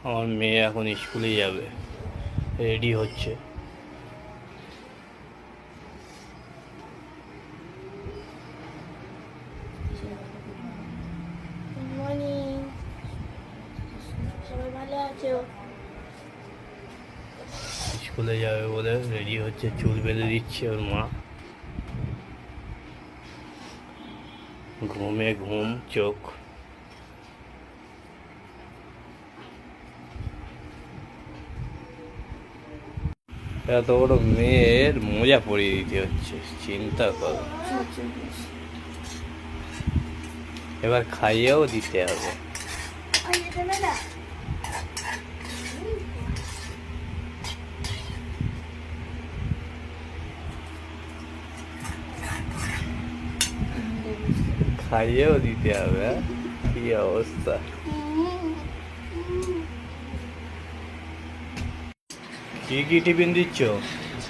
আমার মেয়ে এখন স্কুলে যাবে, রেডি হচ্ছে। স্কুলে যাবে বলে রেডি হচ্ছে, চুল বেঁধে দিচ্ছে ওর মা। ঘুমে ঘুম চোখ। এত বড় মেয়ের মোজা পরিয়ে দিতে হচ্ছে, চিন্তা করো। এবার খাইয়েও দিতে হবে। খাইয়েও দিতে হবে। কি অবস্থা! কি কি টিফিন দিচ্ছ?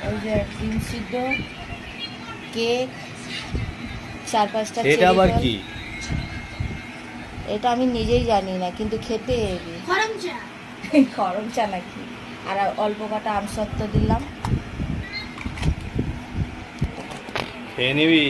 ওই যে ডিম সিদ্ধ, কেক, 4-5টা। এটা আবার কি? এটা আমি নিজেই জানি না, কিন্তু খেতে হেবি। গরম চা নাকি? আর অল্প কটা আমসত্ত্ব দিলাম। খেয়ে নিবি?